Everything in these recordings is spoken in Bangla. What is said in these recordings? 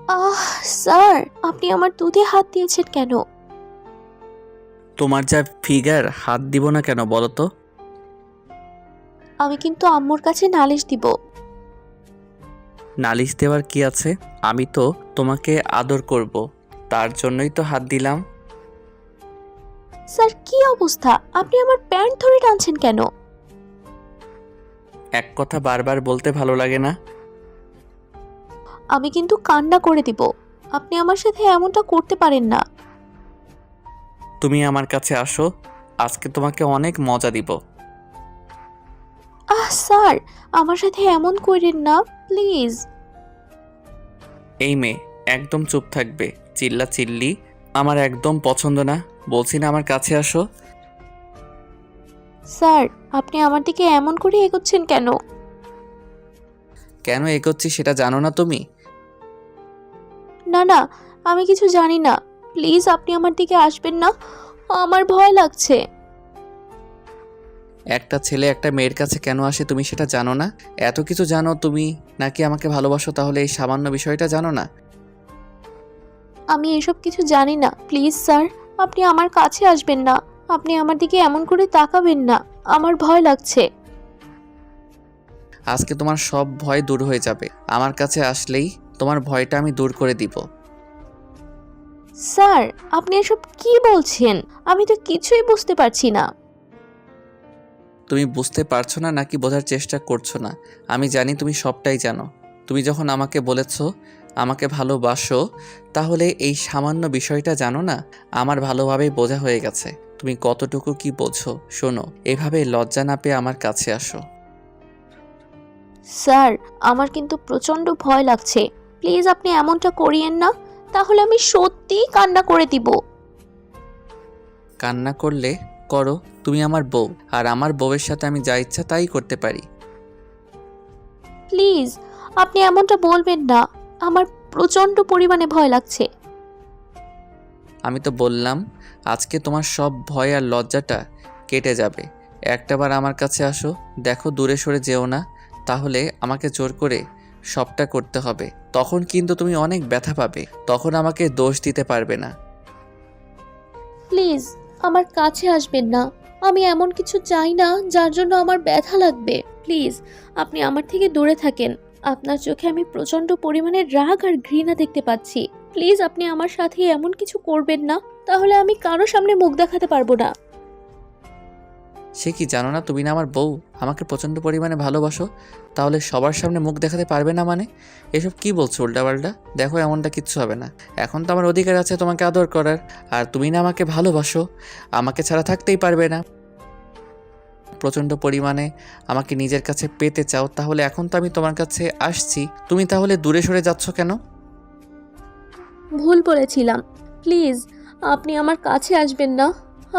আহ স্যার, আপনি আমার দুধে হাত দিয়েছেন কেন? তোমার যা ফিগার, হাত দিব না কেন বলো তো? আমি কিন্তু আম্মুর কাছে নালিশ দিব। নালিশ দেওয়ার কি আছে? আমি তো তোমাকে আদর করব, তার জন্যই তো হাত দিলাম। স্যার, কি অবস্থা? আপনি আমার প্যান্ট ধরে টানছেন কেন? এক কথা বারবার বলতে ভালো লাগে না। আমি কিন্তু কান্না করে দিব। আপনি আমার সাথে এমনটা করতে পারেন না। তুমি আমার কাছে আসো, আজকে তোমাকে অনেক মজা দিব। স্যার, আমার সাথে এমন করেন না, প্লিজ। এই মেয়ে, একদম চুপ থাকবে। চিল্লা চিল্লি আমার একদম পছন্দ না। বলছি না আমার কাছে আসো। স্যার, আপনি আমার দিকে এমন করে এগোচ্ছেন কেন? কেন এগোচ্ছি সেটা জানো না তুমি? না না, আমি কিছু জানি না। প্লিজ আপনি আমার দিকে আসবেন না, আমার ভয় লাগছে। একটা ছেলে একটা মেয়ের কাছে কেন আসে তুমি সেটা জানো না? এত কিছু জানো তুমি, নাকি আমাকে ভালোবাসো তাহলে এই সামান্য বিষয়টা জানো না? আমি এসব কিছু জানি না। প্লিজ স্যার, আপনি আমার কাছে আসবেন না। আপনি আমার দিকে এমন করে তাকাবেন না, আমার ভয় লাগছে। আজকে তোমার সব ভয় দূর হয়ে যাবে। আমার কাছে আসলেই তোমার ভয়টা আমি দূর করে দিব। স্যার, আপনি এসব কি বলছেন? আমি তো কিছুই বুঝতে পারছি না। তুমি বুঝতে পারছো না নাকি বোঝার চেষ্টা করছো না? আমি জানি তুমি সবটাই জানো। তুমি যখন আমাকে বলেছো আমাকে ভালোবাসো, তাহলে এই সামান্য বিষয়টা জানো না? আমার ভালোভাবেই বোঝা হয়ে গেছে তুমি কতটুকু কি বোঝো। শোনো, এভাবে লজ্জা না পেয়ে আমার কাছে আসো। স্যার, আমার কিন্তু প্রচন্ড ভয় লাগছে। প্লিজ আপনি এমনটা করিয়েন না, তাহলে আমি সত্যিই কান্না করে দিব। কান্না করলে করো, তুমি আমার বউ, আর আমার বউয়ের সাথে আমি যা ইচ্ছা তাই করতে পারি। প্লিজ আপনি এমনটা বলবেন না, আমার প্রচন্ড পরিমাণে ভয় লাগছে। আমি তো বললাম আজকে তোমার সব ভয় আর লজ্জাটা কেটে যাবে। একটাবার আমার কাছে আসো, দেখো দূরে সরে যেও না, তাহলে আমাকে জোর করে সবটা করতে হবে। তখন কিন্তু তুমি অনেক ব্যথা পাবে, তখন আমাকে দোষ দিতে পারবে না। প্লিজ আমার কাছে আসবেন না। আমি এমন কিছু চাই না যার জন্য আমার ব্যথা লাগবে। প্লিজ আপনি আমার থেকে দূরে থাকেন। আপনার চোখে আমি প্রচন্ড পরিমাণে রাগ আর ঘৃণা দেখতে পাচ্ছি। প্লিজ আপনি আমার সাথে এমন কিছু করবেন না, তাহলে আমি কারো সামনে মুখ দেখাতে পারবো না। সে কি জানো না তুমি না আমার বউ, আমাকে প্রচণ্ড পরিমাণে ভালোবাসো, তাহলে সবার সামনে মুখ দেখাতে পারবে না মানে? এসব কি বলছো উল্টাপাল্টা? দেখো এমনটা কিচ্ছু হবে না। এখন তো আমার অধিকার আছে তোমাকে আদর করার, আর তুমি না আমাকে ভালোবাসো, আমাকে ছাড়া থাকতেই পারবে না। প্রচণ্ড পরিমাণে আমাকে নিজের কাছে পেতে চাও, তাহলে এখন তো আমি তোমার কাছে আসছি, তুমি তাহলে দূরে সরে যাচ্ছ কেন? ভুল বলেছিলাম। প্লিজ আপনি আমার কাছে আসবেন না।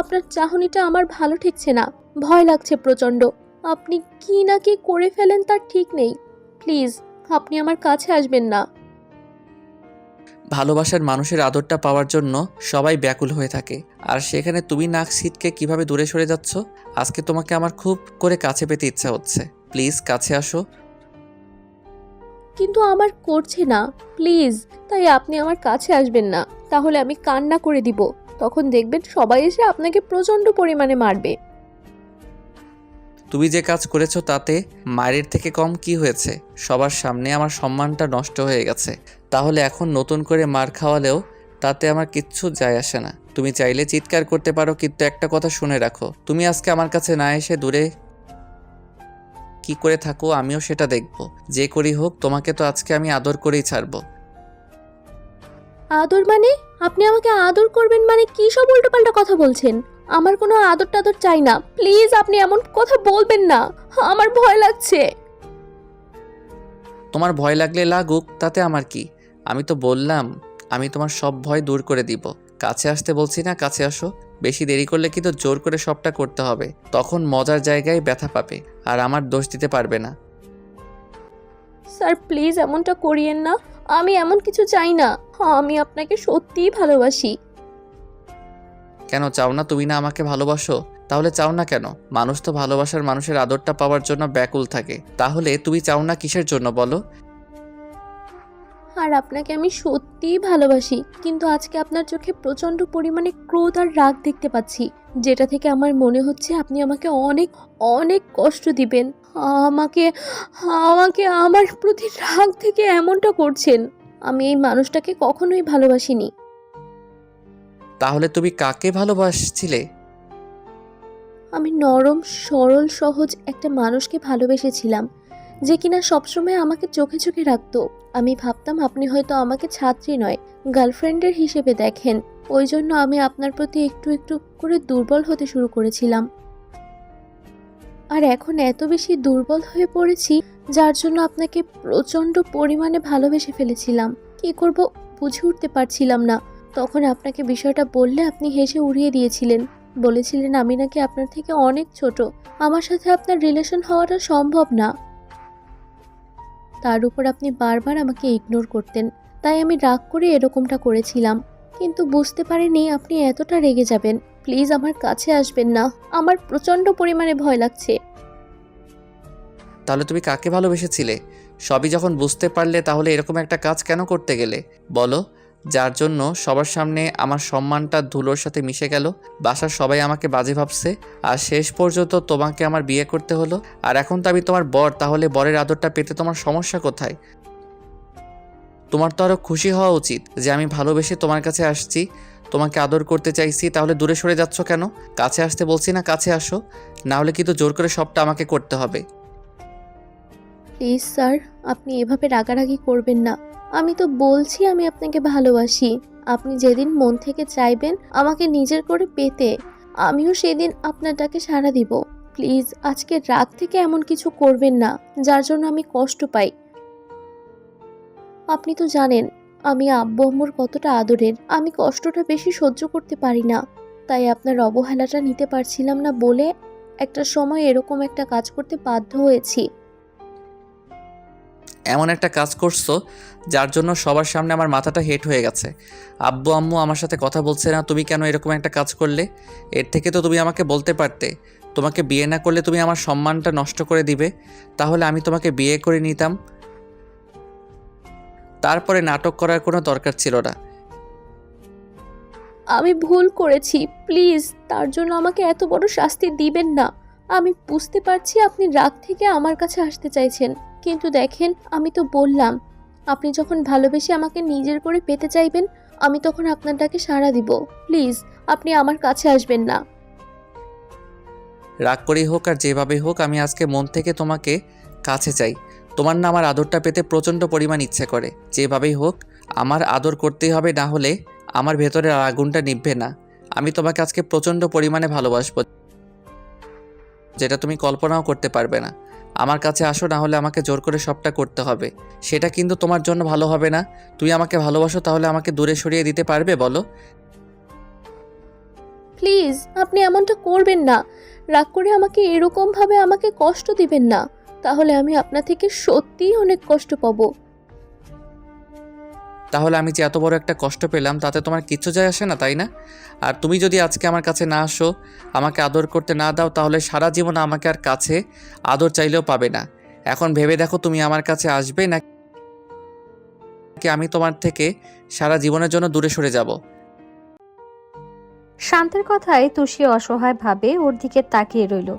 আপনার চাহনিটা আমার ভালো ঠেকছে না। ভয় লাগছে প্রচন্ড। আপনি কি না কি করে ফেলেন তার ঠিক নেই। প্লিজ আপনি আমার কাছে আসবেন না। ভালোবাসার মানুষের আদরটা পাওয়ার জন্য সবাই ব্যাকুল হয়ে থাকে, আর সেখানে তুমি নাক ছিটকে কিভাবে দূরে সরে যাচ্ছ? আজকে তোমাকে আমার খুব করে কাছে পেতে ইচ্ছা হচ্ছে, প্লিজ কাছে আসো। কিন্তু আমার করছে না। প্লিজ, তাই আপনি আমার কাছে আসবেন না। তাহলে আমি কান্না করে দিব। তখন দেখবেন সবাই এসে আপনাকে প্রচন্ড পরিমাণে মারবে। তুমি যে কাজ করেছো তাতে মায়ের থেকে কম কি হয়েছে? সবার সামনে আমার সম্মানটা নষ্ট হয়ে গেছে, তাহলে এখন নতুন করে মার খাওয়ালেও তাতে আমার কিচ্ছু যায় আসে না। তুমি চাইলে চিৎকার করতে পারো, কিন্তু একটা কথা শুনে রাখো, তুমি আজকে আমার কাছে না এসে দূরে কি করে থাকো আমিও সেটা দেখব। যে করি হোক, তোমাকে তো আজকে আমি আদর করেই ছাড়বো। আদর মানে? আপনি আমাকে আদর করবেন মানে কি সব উল্টোপাল্টা কথা বলছেন? আমার কোনো আদর টাদর চাই না। প্লিজ আপনি এমন কথা বলবেন না, আমার ভয় লাগছে। তোমার ভয় লাগলে লাগুক, তাতে আমার কি? আমি তো বললাম আমি তোমার সব ভয় দূর করে দিব। কাছে আসতে বলছি না, কাছে আসো। বেশি দেরি করলে কিন্তু জোর করে সবটা করতে হবে, তখন মজার জায়গায় ব্যথা পাবে, আর আমার দোষ দিতে পারবে না। স্যার প্লিজ এমনটা করিয়েন না। আমি এমন কিছু চাই না। আমি আপনাকে সত্যিই ভালোবাসি। কেন চাও না? তুমি না আমাকে ভালোবাসো, তাহলে চাও না কেন? মানুষ তো ভালোবাসার মানুষের আদরটা পাওয়ার জন্য ব্যাকুল থাকে, তাহলে তুমি চাও না কিসের জন্য বলো? আর আপনাকে আমি সত্যিই ভালোবাসি, কিন্তু আজকে আপনার চোখে প্রচণ্ড পরিমাণে ক্রোধ আর রাগ দেখতে পাচ্ছি, যেটা থেকে আমার মনে হচ্ছে আপনি আমাকে অনেক অনেক কষ্ট দিবেন। আমাকে আমাকে আমার প্রতি রাগ থেকে এমনটা করছেন। আমি এই মানুষটাকে কখনোই ভালোবাসিনি। তাহলে তুমি কাকে ভালোবাসছিলে? আমি নরম, সরল, সহজ একটা মানুষকে ভালোবেসেছিলাম, যে কিনা সবসময় আমাকে চোখে চোখে রাখতো। আমি ভাবতাম আপনি হয়তো আমাকে ছাত্রী নয়, গার্লফ্রেন্ডের হিসেবে দেখেন। ওই জন্য আমি আপনার প্রতি একটু একটু করে দুর্বল হতে শুরু করেছিলাম। আর এখন এত বেশি দুর্বল হয়ে পড়েছি, যার জন্য আপনাকে প্রচণ্ড পরিমাণে ভালোবেসে ফেলেছিলাম। কি করব বুঝে উঠতে পারছিলাম না। তখন আপনাকে বিষয়টা বললে আপনি হেসে উড়িয়ে দিয়েছিলেন। বলেছিলেন আমি নাকি আপনার থেকে অনেক ছোট, আমার সাথে আপনার রিলেশন হওয়াটা সম্ভব না। তার উপর আপনি বারবার আমাকে ইগনোর করতেন, তাই আমি রাগ করে এরকমটা করেছিলাম। কিন্তু বুঝতে পারিনি আপনি এতটা রেগে যাবেন। প্লিজ আমার কাছে আসবেন না, আমার প্রচণ্ড পরিমাণে ভয় লাগছে। তাহলে তুমি কাকে ভালোবেসেছিলে? সবই যখন বুঝতে পারলে তাহলে এরকম একটা কাজ কেন করতে গেলে বলো? যার জন্য সবার সামনে আমার সম্মানটা ধুলোর সাথে মিশে গেল, বাসার সবাই আমাকে বাজে ভাবছে, আর শেষ পর্যন্ত তোমাকে আমার বিয়ে করতে হলো। আর এখন তো আমি তোমার বর, তাহলে বরের আদরটা পেতে তোমার সমস্যা কোথায়? তোমার তো আরও খুশি হওয়া উচিত যে আমি ভালোবেসে তোমার কাছে আসছি, তোমাকে আদর করতে চাইছি। তাহলে দূরে সরে যাচ্ছ কেন? কাছে আসতে বলছি না, কাছে আসো, না হলে কিন্তু জোর করে সবটা আমাকে করতে হবে। প্লিজ স্যার, আপনি এভাবে রাগারাগি করবেন না। আমি তো বলছি আমি আপনাকে ভালোবাসি। আপনি যেদিন মন থেকে চাইবেন আমাকে নিজের করে পেতে, আমিও সেদিন আপনার ডাকে সাড়া দিব। প্লিজ আজকে রাগ থেকে এমন কিছু করবেন না যার জন্য আমি কষ্ট পাই। আপনি তো জানেন আমি আব্বু আম্মুর কতটা আদরের। আমি কষ্টটা বেশি সহ্য করতে পারি না, তাই আপনার অবহেলাটা নিতে পারছিলাম না বলে একটা সময় এরকম একটা কাজ করতে বাধ্য হয়েছি। এমন একটা কাজ করছো যার জন্য সবার সামনে আমার মাথাটা হেট হয়ে গেছে। আব্বু আম্মু আমার সাথে কথা বলছে না, তুমি কেন এরকম একটা কাজ করলে? এর থেকে তো তুমি আমাকে বলতে পারতে তোমাকে বিয়ে না করলে তুমি আমার সম্মানটা নষ্ট করে দিবে, তাহলে আমি তোমাকে বিয়ে করে নিতাম। তারপরে নাটক করার কোনো দরকার ছিল না। আমি ভুল করেছি, প্লিজ তার জন্য আমাকে এত বড় শাস্তি দিবেন না। আমি বুঝতে পারছি আপনি রাগ থেকে আমার কাছে আসতে চাইছেন, কিন্তু দেখেন আমি তো বললাম আপনি যখন ভালোবেসে আমাকে নিজের করে পেতে চাইবেন আমি তখন আপনার ডাকে সাড়া দিব। প্লিজ আপনি আমার কাছে আসবেন না। রাগ করেই হোক আর যেভাবেই হোক, আমি আজকে মন থেকে তোমাকে কাছে চাই। তোমার না আমার আদরটা পেতে প্রচণ্ড পরিমাণ ইচ্ছে করে। যেভাবেই হোক আমার আদর করতেই হবে, না হলে আমার ভেতরের আগুনটা নিভবে না। আমি তোমাকে আজকে প্রচণ্ড পরিমাণে ভালোবাসবো, যেটা তুমি কল্পনাও করতে পারবে না। আমার কাছে আসো, না হলে আমাকে জোর করে সবটা করতে হবে। সেটা কিন্তু তোমার জন্য ভালো হবে না। তুমি আমাকে ভালোবাসো, তাহলে আমাকে দূরে সরিয়ে দিতে পারবে বলো? প্লিজ আপনি এমনটা করবেন না। রাগ করে আমাকে এরকমভাবে আমাকে কষ্ট দিবেন না, তাহলে আমি আপনার থেকে সত্যিই অনেক কষ্ট পাবো। তাহলে আমি যে এত বড় একটা কষ্ট পেলাম তাতে তোমার কিচ্ছু যায় আসে না, তাই না? আর তুমি যদি আজকে আমার কাছে না আসো, আমাকে আদর করতে না দাও, তাহলে সারা জীবন আমাকে আর কাছে আদর চাইলেও পাবে না। এখন ভেবে দেখো তুমি আমার কাছে আসবে নাকি আমি তোমার থেকে সারা জীবনের জন্য দূরে সরে যাব। শান্তের কথায় তুষি অসহায়ভাবে ওর দিকে তাকিয়ে রইল।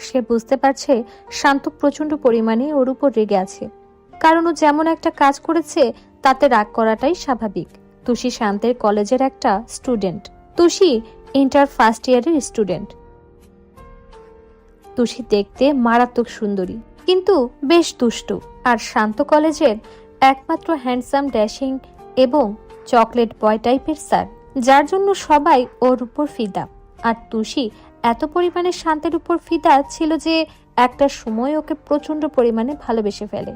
সে বুঝতে পারছে শান্ত প্রচন্ড পরিমাণে ওর উপর রেগে আছে, কারণ ও যেমন একটা কাজ করেছে তাতে রাগ করাটাই স্বাভাবিক। তুষি শান্তের কলেজের একটা স্টুডেন্ট। তুষি ইন্টার ফার্স্ট ইয়ারের স্টুডেন্ট। তুষি দেখতে মারাত্মক সুন্দরী, কিন্তু বেশ দুষ্টু। আর শান্ত কলেজের একমাত্র হ্যান্ডসাম, ড্যাশিং এবং চকলেট বয় টাইপের স্যার, যার জন্য সবাই ওর উপর ফিদা। আর তুষি এত পরিমাণে শান্তের উপর ফিদা ছিল যে একটা সময় ওকে প্রচন্ড পরিমাণে ভালোবেসে ফেলে।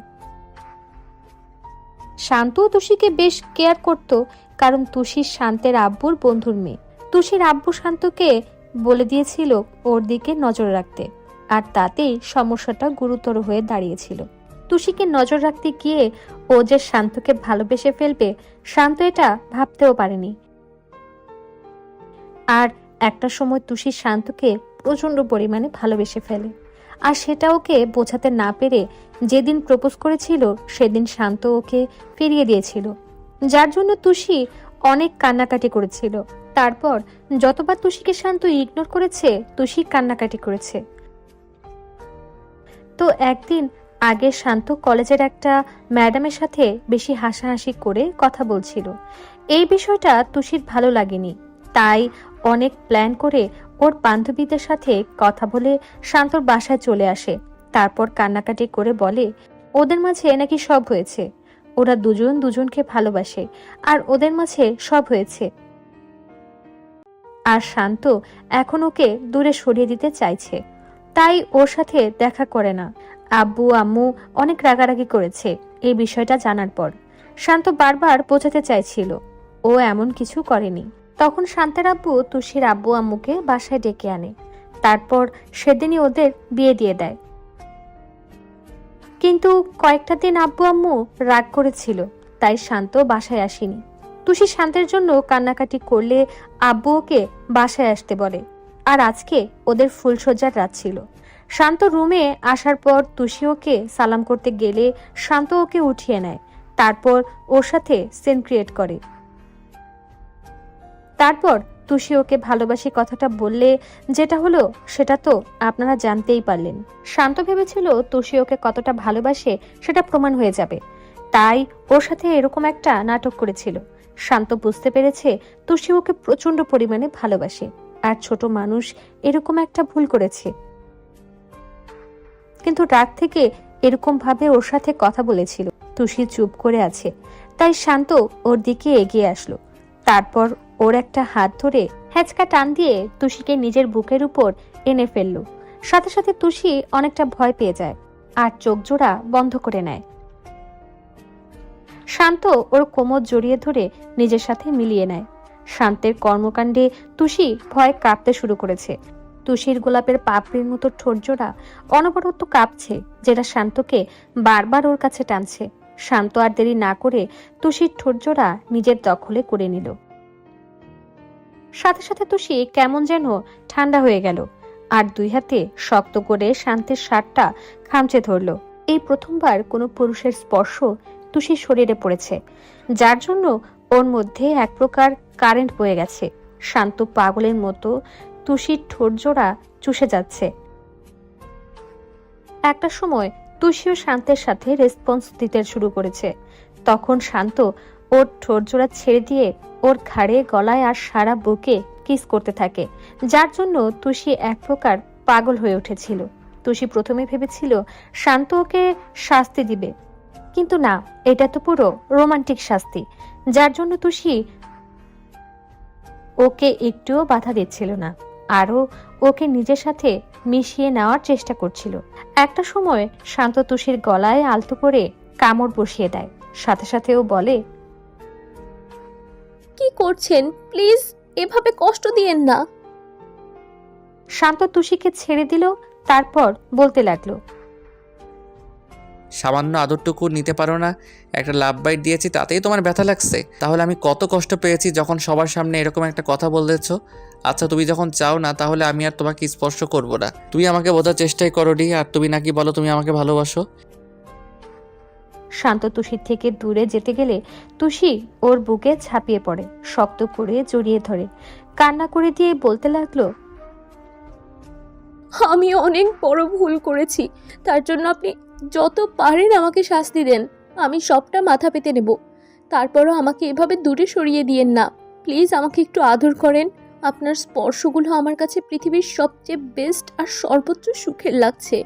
শান্ত তুষিকে বেশ কেয়ার করত, কারণ তুষি শান্তের আব্বুর বন্ধুর মেয়ে। তুষির আব্বু শান্তকে বলে দিয়েছিল ওর দিকে নজর রাখতে, আর তাতেই সমস্যাটা গুরুতর হয়ে দাঁড়িয়েছিল। তুষিকে নজর রাখতে গিয়ে ও যে শান্তকে ভালোবেসে ফেলবে, শান্ত এটা ভাবতেও পারেনি। আর একটা সময় তুষি শান্তকে প্রচন্ড পরিমাণে ভালোবেসে ফেলে, আর সেটা ওকে বোঝাতে না পেরে যেদিন প্রপোজ করেছিল সেদিন শান্ত ওকে ফিরিয়ে দিয়েছিল, যার জন্য তুষি অনেক কান্নাকাটি করেছিল। তারপর যতবার তুষিকে শান্ত ইগনোর করেছে, তুষি কান্নাকাটি করেছে। তো একদিন আগে শান্ত কলেজের একটা ম্যাডামের সাথে বেশি হাসাহাসি করে কথা বলছিল। এই বিষয়টা তুষির ভালো লাগেনি, তাই অনেক প্ল্যান করে ওর বান্ধবীদের সাথে কথা বলে শান্তর বাসায় চলে আসে। তারপর কান্নাকাটি করে বলে ওদের মাঝে নাকি সব হয়েছে, ওরা দুজন দুজনকে ভালোবাসে আর ওদের মাঝে সব হয়েছে। আর শান্ত এখন ওকে দূরে সরিয়ে দিতে চাইছে, তাই ওর সাথে দেখা করে না। আব্বু আম্মু অনেক রাগারাগি করেছে এই বিষয়টা জানার পর। শান্ত বারবার বোঝাতে চাইছিল ও এমন কিছু করেনি। তখন শান্তের আব্বু তুষির আব্বু আম্মুকে বাসায় ডেকে আনে, তারপর সেদিনই ওদের বিয়ে দিয়ে দেয়। কিন্তু কয়েকটা দিন আব্বু আম্মু রাগ করেছিল, তাই শান্ত বাসায় আসেনি। তুষি শান্তের জন্য কান্নাকাটি করলে আব্বু ওকে বাসায় আসতে বলে। আর আজকে ওদের ফুলসজ্জার রাত ছিল। শান্ত রুমে আসার পর তুষি ওকে সালাম করতে গেলে শান্ত ওকে উঠিয়ে নেয়, তারপর ওর সাথে সিন ক্রিয়েট করে। তারপর তুষি ওকে ভালোবাসি কথাটা বললে যেটা হলো সেটা তো আপনারা জানতেই পারলেন। শান্ত ভেবেছিল তুষি ওকে কতটা ভালোবাসে সেটা প্রমাণ হয়ে যাবে, তাই ওর সাথে এরকম একটা নাটক করেছিল। শান্ত বুঝতে পেরেছে তুষি ওকে প্রচন্ড পরিমাণে ভালোবাসে, আর ছোট মানুষ এরকম একটা ভুল করেছে। কিন্তু রাগ থেকে এরকম ভাবে ওর সাথে কথা বলেছিল। তুষি চুপ করে আছে, তাই শান্ত ওর দিকে এগিয়ে আসলো। তারপর ওর একটা হাত ধরে হ্যাচকা টান দিয়ে তুষিকে নিজের বুকের উপর এনে ফেললো। সাথে সাথে তুষি অনেকটা ভয় পেয়ে যায় আর চোখ জোড়া বন্ধ করে নেয়। শান্ত ওর কোমর জড়িয়ে ধরে নিজের সাথে মিলিয়ে নেয়। শান্তের কর্মকাণ্ডে তুষি ভয় কাঁপতে শুরু করেছে। তুষির গোলাপের পাপড়ির মতো ঠোঁট জোড়া অনবরত কাঁপছে, যেটা শান্তকে বারবার ওর কাছে টানছে। শান্ত আর দেরি না করে তুষির ঠোঁট জোড়া নিজের দখলে করে নিল। সাথে সাথে তুষি কেমন যেন ঠান্ডা হয়ে গেল আর দুই হাতে শক্ত করে শান্তের শার্টটা খামচে ধরল। এই প্রথমবার কোনো পুরুষের স্পর্শ তুষির শরীরে পড়েছে, যার জন্য ওর মধ্যে এক প্রকার কারেন্ট বয়ে গেছে। শান্ত পাগলের মতো তুষির ঠোঁট জোড়া চুষে যাচ্ছে। একটা সময় তুষিও শান্তের সাথে রেসপন্স দিতে শুরু করেছে। তখন শান্ত ওর ঠোঁট জোড়া ছেড়ে দিয়ে ওর ঘাড়ে, গলায় আর সারা বুকে কিস করতে থাকে, যার জন্য তুষি এক প্রকার পাগল হয়ে উঠেছিল। তুষি প্রথমে ভেবেছিল শান্ত ওকে শাস্তি দিবে, কিন্তু না, এটা তো পুরো রোমান্টিক শাস্তি, যার জন্য তুষি ওকে একটুও বাধা দিচ্ছিল না, আরো ওকে নিজের সাথে মিশিয়ে নেওয়ার চেষ্টা করছিল। একটা সময় শান্ত তুষির গলায় আলতো করে কামড় বসিয়ে দেয়। সাথে সাথে ও বলে, কি করছেন? প্লিজ এভাবে কষ্ট দিয়েন না। শান্ত তুষিকে ছেড়ে দিল, তারপর বলতে লাগলো, সামান্য আদরটুকু নিতে পারো না? একটা লাভ বাইট দিয়েছি তাতেই তোমার ব্যথা লাগছে? তাহলে আমি কত কষ্ট পেয়েছি যখন সবার সামনে এরকম একটা কথা বলেছো। আচ্ছা, তুমি যখন চাও না তাহলে আমি আর তোমাকে স্পর্শ করব না। তুমি আমাকে বোঝার চেষ্টাই করোনি, আর তুমি নাকি বলো তুমি আমাকে ভালোবাসো। শান্ত তুষির থেকে দূরে যেতে গেলে তুষি ওর বুকে ঝাঁপিয়ে পড়ে, শক্ত করে জড়িয়ে ধরে কান্না করে দিয়ে বলতে লাগলো, আমি অনেক বড় ভুল করেছি, তার জন্য আপনি যত পারেন আমাকে শাস্তি দেন, আমি সবটা মাথা পেতে নেব। তারপরও আমাকে এভাবে দূরে সরিয়ে দিয়েন না। প্লিজ আমাকে একটু আদর করেন। আপনার স্পর্শগুলো আমার কাছে পৃথিবীর সবচেয়ে বেস্ট আর সর্বোচ্চ সুখের লাগছে।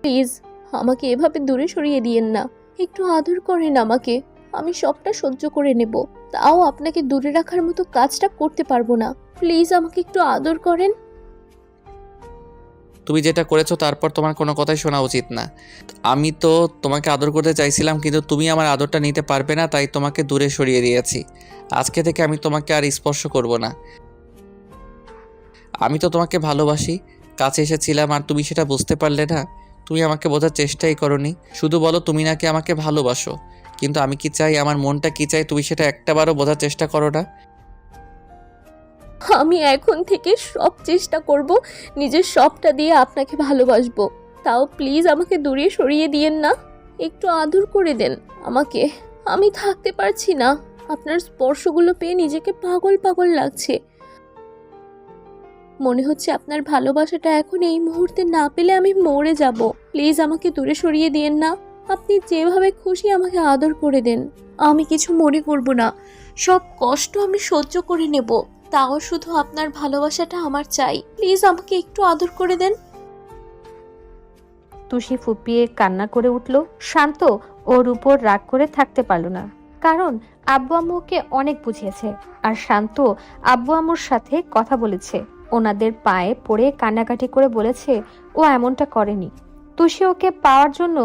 প্লিজ আমাকে এভাবে দূরে সরিয়ে দিয়েন না, একটু আদর করেন আমাকে। আমি সবটা সহ্য করে নেব, তাও আপনাকে দূরে রাখার মতো কাজটা করতে পারবো না। প্লিজ আমাকে একটু আদর করেন। তুমি যেটা করেছো তারপর তোমার কোনো কথাই শোনা উচিত না। আমি তো তোমাকে আদর করতে চাইছিলাম, কিন্তু তুমি আমার আদরটা নিতে পারবে না, তাই তোমাকে দূরে সরিয়ে দিয়েছি। আজকে থেকে আমি তোমাকে আর স্পর্শ করব না। আমি তো তোমাকে ভালোবাসি, কাছে এসেছিলাম আর তুমি সেটা বুঝতে পারলে না। তুমি আমাকে বোঝার চেষ্টাই করোনি, শুধু বলো তুমি নাকি আমাকে ভালোবাসো, কিন্তু আমি কি চাই, আমার মনটা কি চাই, তুমি সেটা একটাবারও বোঝার চেষ্টা করো না। আমি এখন থেকে সব চেষ্টা করব নিজের সবটা দিয়ে আপনাকে ভালোবাসবো। তাও প্লিজ আমাকে দূরে সরিয়ে দিয়েন না, একটু আদর করে দেন আমাকে। আমি থাকতে পারছি না, আপনার স্পর্শগুলো পেয়ে নিজেকে পাগল পাগল লাগছে। মনে হচ্ছে আপনার ভালোবাসাটা এখন এই মুহূর্তে না পেলে আমি মরে যাব। প্লিজ আমাকে দূরে সরিয়ে দিয়েন না, আপনি যেভাবে খুশি আমাকে আদর করে দেন। আমি কিছু মনে করব না, সব কষ্ট আমি সহ্য করে নেব, তাও শুধু আপনার ভালোবাসাটা আমার চাই। প্লিজ আমাকে একটু আদর করে দেন। তুষি ফুপিয়ে কান্না করে উঠল। শান্ত ওর উপর রাগ করে থাকতে পারল না, কারণ আব্বু আম্মু ওকে অনেক বুঝিয়েছে। আর শান্ত আব্বু আম্মুর সাথে কথা বলেছে, ওনাদের পায়ে পড়ে কান্নাকাটি করে বলেছে ও এমনটা করেনি, তুষি ওকে পাওয়ার জন্য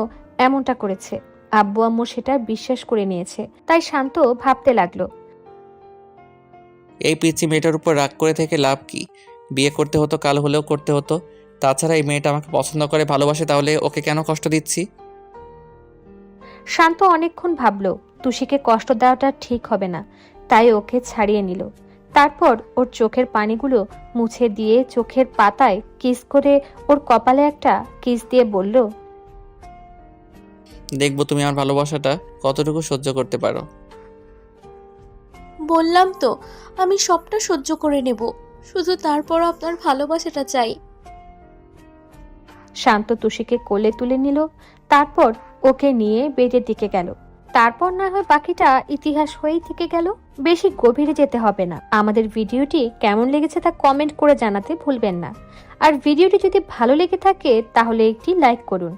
এমনটা করেছে। আব্বু আম্মু সেটা বিশ্বাস করে নিয়েছে, তাই শান্ত ভাবতে লাগলো, এই পিচ্চি মেয়েটার উপর রাগ করে থেকে লাভ কি? বিয়ে করতে হতো, কাল হলেও করতে হতো। তাছাড়া এই মেয়েটা আমাকে পছন্দ করে, ভালোবাসে, তাহলে ওকে কেন কষ্ট দিচ্ছি? শান্ত অনেকক্ষণ ভাবলো তুষিকে কষ্ট দেওয়াটা ঠিক হবে না, তাই ওকে ছাড়িয়ে নিল। তারপর ওর চোখের পানিগুলো মুছে দিয়ে চোখের পাতায় কিস করে ওর কপালে একটা কিস দিয়ে বলল, দেখবো তুমি আমার ভালোবাসাটা কতটুকু সহ্য করতে পারো। বললাম তো আমি সবটা সহ্য করে নেব, শুধু তারপর আপনার ভালোবাসাটা চাই। শান্ত তুষিকে কোলে তুলে নিল, তারপর ওকে নিয়ে বেডের দিকে গেল। তারপর না হয় বাকিটা ইতিহাস হয়েই থেকে গেল। বেশি গভীরে যেতে হবে না। আমাদের ভিডিওটি কেমন লেগেছে তা কমেন্ট করে জানাতে ভুলবেন না। আর ভিডিওটি যদি ভালো লেগে থাকে তাহলে একটি লাইক করুন।